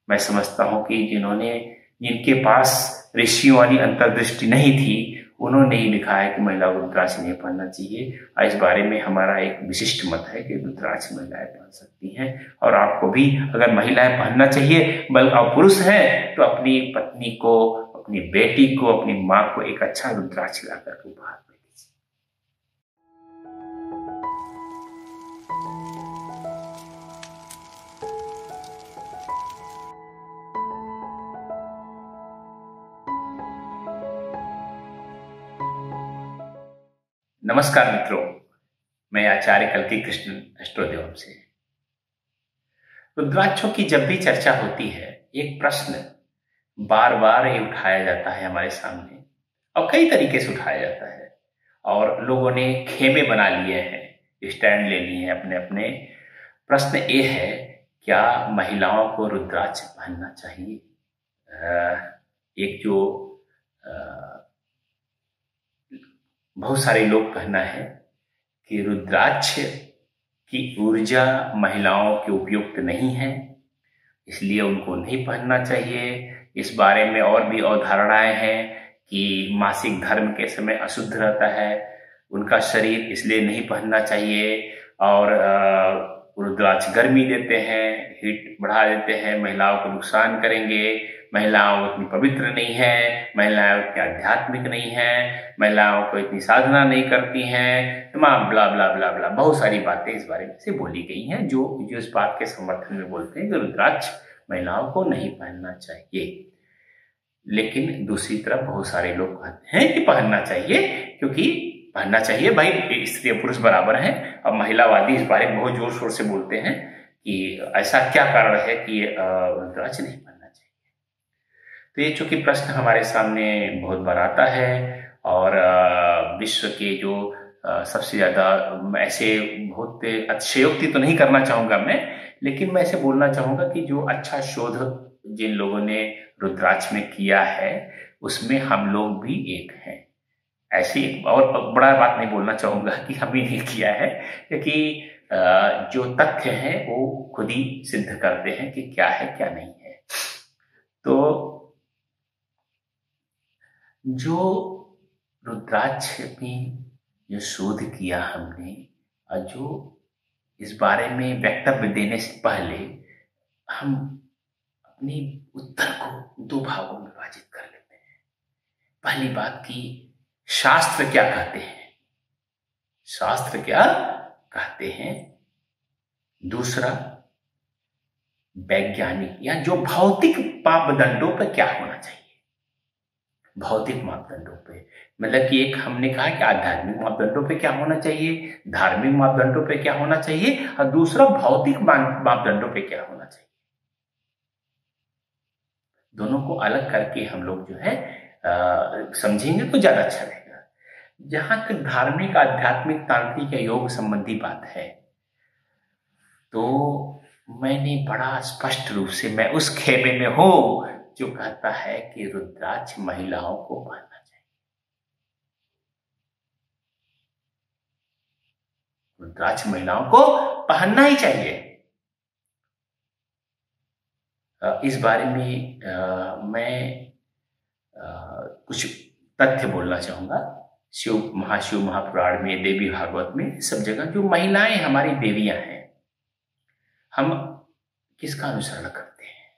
मैं समझता हूं कि जिनके पास ऋषियों वाली अंतर्दृष्टि नहीं थी, उन्होंने ही लिखा है कि महिला को रुद्राक्ष नहीं पहनना चाहिए। और इस बारे में हमारा एक विशिष्ट मत है कि रुद्राक्ष महिलाएं पहन सकती हैं, और आपको भी अगर महिलाएं पहनना चाहिए, बल्कि आप पुरुष हैं तो अपनी पत्नी को, अपनी बेटी को, अपनी माँ को एक अच्छा रुद्राक्ष लाकर उपहार दीजिए। नमस्कार मित्रों, मैं आचार्य कल्कि कृष्ण अष्टोदेवम से। रुद्राक्षों की जब भी चर्चा होती है, एक प्रश्न बार बार ये उठाया जाता है हमारे सामने, और कई तरीके से उठाया जाता है, और लोगों ने खेमे बना लिए हैं, स्टैंड ले लिए हैं अपने अपने। प्रश्न ये है, क्या महिलाओं को रुद्राक्ष पहनना चाहिए? एक जो बहुत सारे लोग कहना है कि रुद्राक्ष की ऊर्जा महिलाओं के उपयुक्त नहीं है, इसलिए उनको नहीं पहनना चाहिए। इस बारे में और भी अवधारणाएं हैं कि मासिक धर्म के समय अशुद्ध रहता है उनका शरीर, इसलिए नहीं पहनना चाहिए। और रुद्राक्ष गर्मी देते हैं, हीट बढ़ा देते हैं, महिलाओं को नुकसान करेंगे, महिलाओं इतनी पवित्र नहीं है, महिलाएं इतनी आध्यात्मिक नहीं है, महिलाओं को इतनी साधना नहीं करती हैं, तमाम ब्ला ब्ला ब्ला ब्ला बहुत सारी बातें इस बारे में से बोली गई हैं, जो इस बात के समर्थन में बोलते हैं कि रुद्राक्ष महिलाओं को नहीं पहनना चाहिए। लेकिन दूसरी तरफ बहुत सारे लोग कहते हैं कि पहनना चाहिए, क्योंकि पहनना चाहिए भाई, स्त्री पुरुष बराबर हैं। अब महिलावादी इस बारे में बहुत जोर शोर से बोलते हैं कि ऐसा क्या कारण है कि रुद्राक्ष नहीं पहनना चाहिए। तो ये चूंकि प्रश्न हमारे सामने बहुत बार आता है, और विश्व के जो सबसे ज्यादा, ऐसे बहुत अतिशयोक्ति तो नहीं करना चाहूंगा मैं, लेकिन मैं ऐसे बोलना चाहूंगा कि जो अच्छा शोध जिन लोगों ने रुद्राक्ष में किया है, उसमें हम लोग भी एक हैं। ऐसी और बड़ा बात नहीं बोलना चाहूंगा कि हम ही नहीं किया है, क्योंकि जो तथ्य हैं वो खुद ही सिद्ध करते हैं कि क्या है क्या नहीं है। तो जो रुद्राक्ष में जो शोध किया हमने, और जो इस बारे में वक्तव्य देने से पहले हम अपने उत्तर को दो भागों में विभाजित कर लेते हैं। पहली बात की शास्त्र क्या कहते हैं, शास्त्र क्या कहते हैं। दूसरा वैज्ञानिक या जो भौतिक मापदंडों पर क्या होना चाहिए। भौतिक मापदंडों पे मतलब कि एक हमने कहा कि आध्यात्मिक मापदंडों पे क्या होना चाहिए, धार्मिक मापदंडों पे क्या होना चाहिए, और दूसरा भौतिक मापदंडों पे क्या होना चाहिए। दोनों को अलग करके हम लोग जो है समझेंगे तो ज्यादा अच्छा रहेगा। जहां तक धार्मिक, आध्यात्मिक, तांत्रिक या योग संबंधी बात है, तो मैंने बड़ा स्पष्ट रूप से, मैं उस खेमे में हूं जो कहता है कि रुद्राक्ष महिलाओं को पहनना चाहिए। रुद्राक्ष महिलाओं को पहनना ही चाहिए। इस बारे में मैं कुछ तथ्य बोलना चाहूंगा। महाशिव महापुराण में, देवी भागवत में, सब जगह जो महिलाएं हमारी देवियां हैं, हम किसका अनुसरण करते हैं,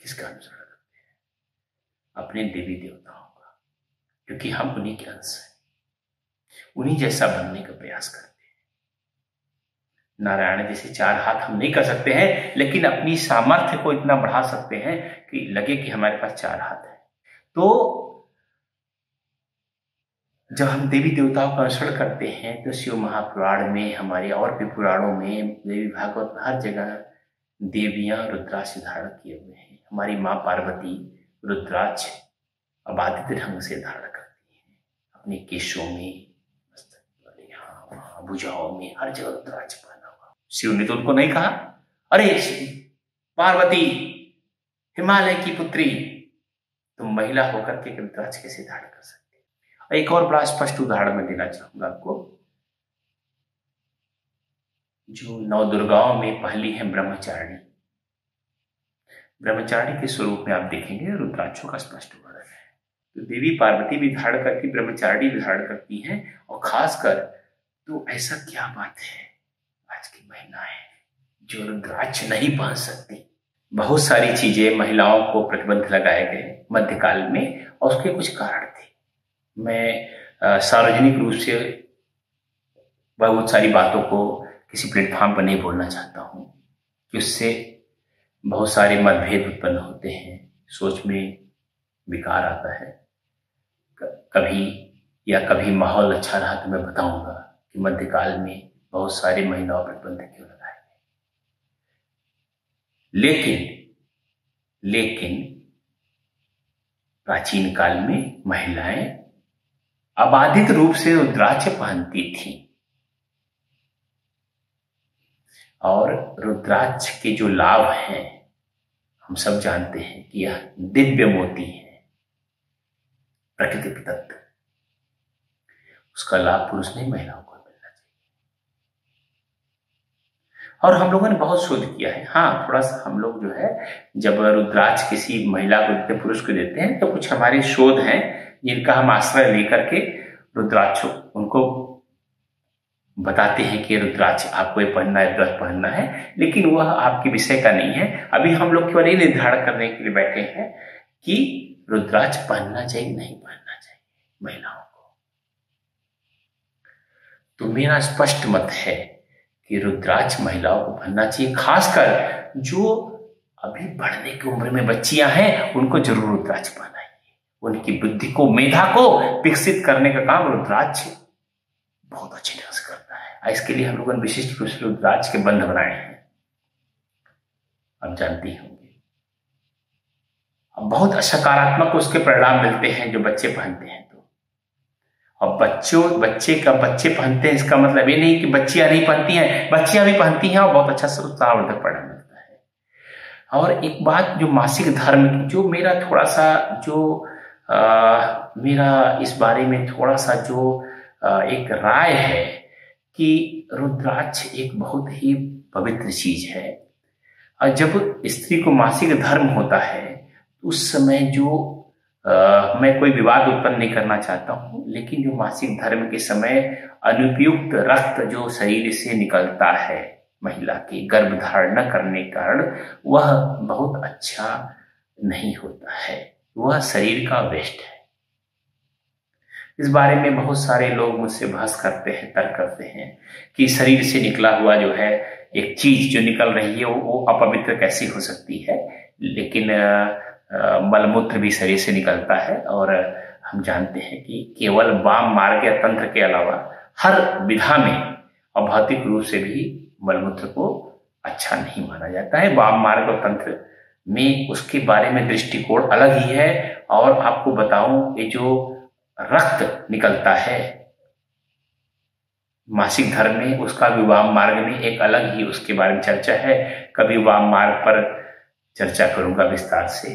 किसका अनुसरण करते हैं? अपने देवी देवताओं का, क्योंकि हम उन्हीं के अंश हैं, उन्हीं जैसा बनने का प्रयास करते हैं। नारायण जैसे चार हाथ हम नहीं कर सकते हैं, लेकिन अपनी सामर्थ्य को इतना बढ़ा सकते हैं कि लगे कि हमारे पास चार हाथ है। तो जब हम देवी देवताओं का अनुसरण करते हैं, तो शिव महापुराण में, हमारे और भी पुराणों में, देवी भागवत में, हर जगह देवियां रुद्राक्ष धारण किए हुए हैं। हमारी माँ पार्वती रुद्राक्ष अबाधित ढंग से धारण करती हैं, अपने केशों में, भुजाओं में, हर जगह रुद्राक्ष पहना हुआ। शिव ने तो उनको नहीं कहा, अरे पार्वती हिमालय की पुत्री, तुम महिला होकर के रुद्राक्ष कैसे धारण कर सकते? एक और बड़ा स्पष्ट उदाहरण मैं देना चाहूंगा आपको। जो नौ दुर्गाओं में पहली है ब्रह्मचारिणी, ब्रह्मचारिणी के स्वरूप में आप देखेंगे रुद्राक्षों का स्पष्ट वर्णन है। तो देवी पार्वती भी धारण करती, ब्रह्मचारिणी भी धारण करती हैं। और खासकर तो ऐसा क्या बात है आज की महिलाएं जो रुद्राक्ष नहीं पहन सकती। बहुत सारी चीजें महिलाओं को प्रतिबंध लगाए गए मध्यकाल में और उसके कुछ कारण थे। मैं सार्वजनिक रूप से बहुत सारी बातों को किसी प्लेटफॉर्म पर नहीं बोलना चाहता हूँ कि उससे बहुत सारे मतभेद उत्पन्न होते हैं, सोच में विकार आता है। कभी माहौल अच्छा रहा तो मैं बताऊंगा कि मध्यकाल में बहुत सारी महिलाओं पर प्रतिबंध क्यों लगाए गए। लेकिन प्राचीन काल में महिलाएं अबाधित रूप से रुद्राक्ष पहनती थी और रुद्राक्ष के जो लाभ हैं हम सब जानते हैं कि यह दिव्य मोती है, प्राकृतिक तत्व। उसका लाभ पुरुष नहीं महिलाओं को मिलना चाहिए। और हम लोगों ने बहुत शोध किया है। हाँ, थोड़ा सा हम लोग जो है जब रुद्राक्ष किसी महिला को देते, पुरुष को देते हैं, तो कुछ हमारे शोध हैं जिनका हम आश्रय लेकर के रुद्राक्ष उनको बताते हैं कि रुद्राक्ष आपको ये पहनना है, रुद्राक्ष पहनना है। लेकिन वह आपके विषय का नहीं है। अभी हम लोग केवल ये निर्धारण करने के लिए बैठे हैं कि रुद्राक्ष पहनना चाहिए नहीं पहनना चाहिए महिलाओं को। तो मेरा स्पष्ट मत है कि रुद्राक्ष महिलाओं को पहनना चाहिए। खासकर जो अभी बढ़ने की उम्र में बच्चियां हैं उनको जरूर रुद्राक्ष पहनाइए। उनकी बुद्धि को, मेधा को विकसित करने का काम रुद्राक्ष बहुत अच्छे ढंग से करता है। इसके लिए हम लोगों ने विशिष्ट रूप से रुद्राक्ष के बंध बनाए हैं, आप जानती होंगे। अब बहुत सकारात्मक उसके परिणाम मिलते हैं जो बच्चे पहनते हैं। तो अब बच्चे पहनते हैं, इसका मतलब ये नहीं कि बच्चियां नहीं पहनती हैं, बच्चियां भी पहनती हैं और बहुत अच्छा उत्साहवर्धक परिणाम मिलता है। और एक बात जो मासिक धर्म की, जो मेरा थोड़ा सा मेरा इस बारे में थोड़ा सा जो एक राय है कि रुद्राक्ष एक बहुत ही पवित्र चीज है। और जब स्त्री को मासिक धर्म होता है उस समय जो मैं कोई विवाद उत्पन्न नहीं करना चाहता हूं, लेकिन जो मासिक धर्म के समय अनुपयुक्त रक्त जो शरीर से निकलता है महिला के गर्भ धारण न करने के कारण, वह बहुत अच्छा नहीं होता है, वह शरीर का वेस्ट है। इस बारे में बहुत सारे लोग मुझसे बहस करते हैं, तर्क करते हैं कि शरीर से निकला हुआ जो है एक चीज जो निकल रही है वो अपवित्र कैसी हो सकती है। लेकिन मलमूत्र भी शरीर से निकलता है और हम जानते हैं कि केवल वाम मार्ग या तंत्र के अलावा हर विधा में और भौतिक रूप से भी मलमूत्र को अच्छा नहीं माना जाता है। वाम मार्ग और तंत्र में उसके बारे में दृष्टिकोण अलग ही है। और आपको बताऊं, ये जो रक्त निकलता है मासिक धर्म में, उसका भी वाम मार्ग में एक अलग ही उसके बारे में चर्चा है। कभी वाम मार्ग पर चर्चा करूंगा विस्तार से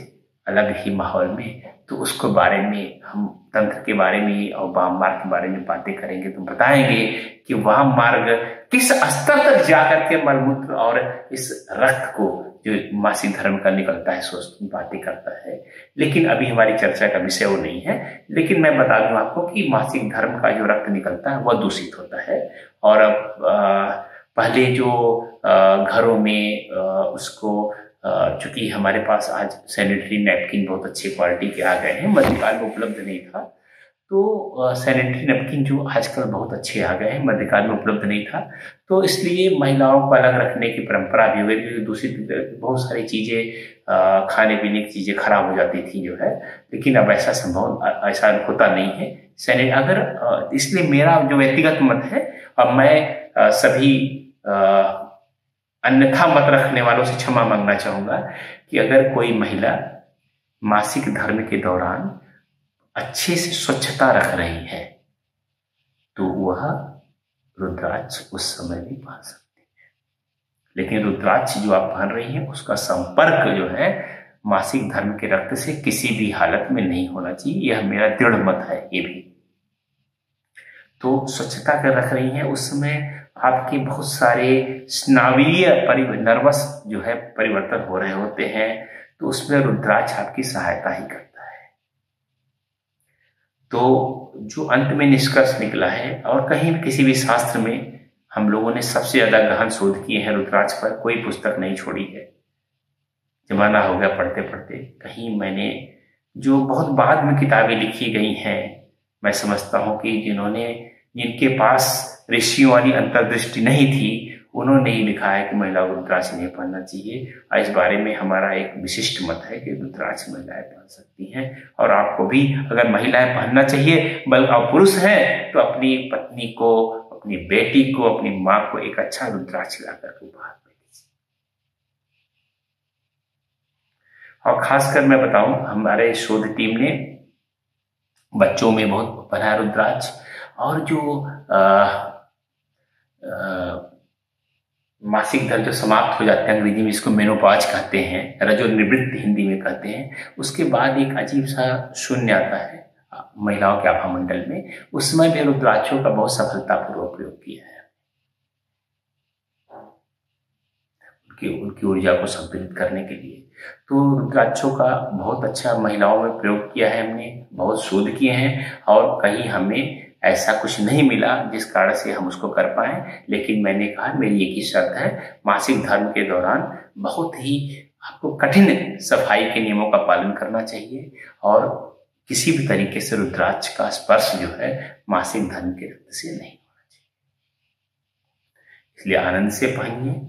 अलग ही माहौल में। तो उसको बारे में हम तंत्र के बारे में और वाम मार्ग के बारे में बातें करेंगे तो बताएंगे कि वाम मार्ग किस स्तर तक जाकर के मलमूत्र और इस रक्त को जो मासिक धर्म का निकलता है बातें करता है। लेकिन अभी हमारी चर्चा का विषय वो नहीं है। लेकिन मैं बता दूं आपको कि मासिक धर्म का जो रक्त निकलता है वह दूषित होता है। और पहले जो घरों में उसको चूंकि हमारे पास आज सैनिटरी नैपकिन बहुत अच्छे क्वालिटी के आ गए हैं, मध्यकाल में उपलब्ध नहीं था। तो सैनिटरी नैपकिन जो आजकल बहुत अच्छे आ गए हैं, मध्यकाल में उपलब्ध नहीं था। तो इसलिए महिलाओं को अलग रखने की परंपरा भी हो गई, क्योंकि दूसरी बहुत सारी चीजें खाने पीने की चीजें खराब हो जाती थी जो है। लेकिन अब ऐसा होता नहीं है। अगर इसलिए मेरा जो व्यक्तिगत मत है, अब मैं सभी अन्यथा मत रखने वालों से क्षमा मांगना चाहूंगा कि अगर कोई महिला मासिक धर्म के दौरान अच्छे से स्वच्छता रख रही है तो वह रुद्राक्ष उस समय भी पहन सकती है। लेकिन रुद्राक्ष जो आप पहन रही हैं उसका संपर्क जो है मासिक धर्म के रक्त से किसी भी हालत में नहीं होना चाहिए। यह मेरा दृढ़ मत है। ये भी तो स्वच्छता कर रख रही हैं उस समय आपके बहुत सारे स्नावीय नर्वस जो है परिवर्तन हो रहे होते हैं। तो उसमें रुद्राक्ष आपकी सहायता ही करता है। तो जो अंत में निष्कर्ष निकला है, और कहीं किसी भी शास्त्र में हम लोगों ने सबसे ज्यादा गहन शोध किए हैं रुद्राक्ष पर, कोई पुस्तक नहीं छोड़ी है। जमाना हो गया पढ़ते पढ़ते, कहीं मैंने जो बहुत बाद में किताबें लिखी गई हैं, मैं समझता हूं कि जिनके पास ऋषियों वाली अंतर्दृष्टि नहीं थी, उन्होंने ही लिखा है कि महिला को रुद्राक्ष नहीं पहनना चाहिए। और इस बारे में हमारा एक विशिष्ट मत है कि रुद्राक्ष महिलाएं पहन सकती हैं, और आपको भी अगर महिलाएं पहनना चाहिए, बल्कि आप पुरुष हैं तो अपनी पत्नी को, अपनी बेटी को, अपनी माँ को एक अच्छा रुद्राक्ष लाकर उपहार दे दीजिए। और खासकर मैं बताऊं, हमारे शोध टीम ने बच्चों में बहुत पढ़ा रुद्राक्ष, और जो मासिक धर्म जो समाप्त हो जाते हैं, अंग्रेजी में इसको मेनोपॉज कहते हैं, रजोनिवृत्ति हिंदी में कहते हैं, उसके बाद एक अजीब सा शून्य आता है महिलाओं के आभामंडल में। उस समय भी रुद्राक्षों का बहुत सफलतापूर्वक प्रयोग किया है, उनकी ऊर्जा को संतुलित करने के लिए। तो रुद्राक्षों का बहुत अच्छा महिलाओं में प्रयोग किया है हमने, बहुत शोध किए हैं, और कहीं हमें ऐसा कुछ नहीं मिला जिस कारण से हम उसको कर पाए। लेकिन मैंने कहा मेरी एक ही शर्त है, मासिक धर्म के दौरान बहुत ही आपको कठिन सफाई के नियमों का पालन करना चाहिए, और किसी भी तरीके से रुद्राक्ष का स्पर्श जो है मासिक धर्म के रक्त से नहीं होना चाहिए। इसलिए आनंद से पहनिए।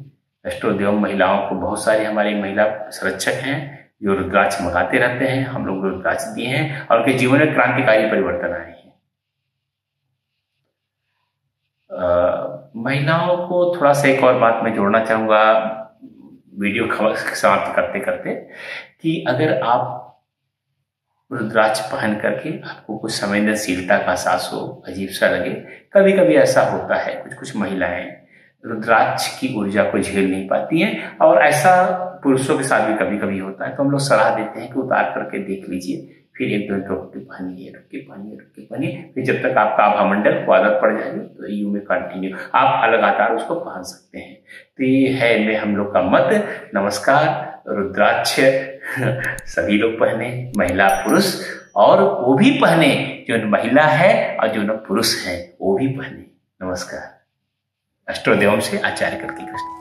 अष्टोदेव महिलाओं को बहुत सारे हमारे महिला संरक्षक हैं जो रुद्राक्ष मंगाते रहते हैं, हम लोग रुद्राक्ष दिए हैं, और उनके जीवन में क्रांतिकारी परिवर्तन आए हैं। महिलाओं को थोड़ा सा एक और बात मैं जोड़ना चाहूंगा वीडियो समाप्त करते करते, कि अगर आप रुद्राक्ष पहन करके आपको कुछ संवेदनशीलता का एहसास हो, अजीब सा लगे, कभी कभी ऐसा होता है कुछ महिलाएं रुद्राक्ष की ऊर्जा को झेल नहीं पाती हैं, और ऐसा पुरुषों के साथ भी कभी कभी होता है, तो हम लोग सलाह देते हैं कि उतार करके देख लीजिए, फिर एक दो रुक के पहनिए, फिर जब तक आपका आभामंडल को आदत पड़ जाएगी तो यू में कंटिन्यू आप लगातार उसको पहन सकते हैं। तो ये है हम लोग का मत। नमस्कार। रुद्राक्ष सभी लोग पहने, महिला पुरुष, और वो भी पहने जो महिला है और जो न पुरुष है वो भी पहने। नमस्कार। अष्टोदेवम से आचार्य कृति कृष्ण।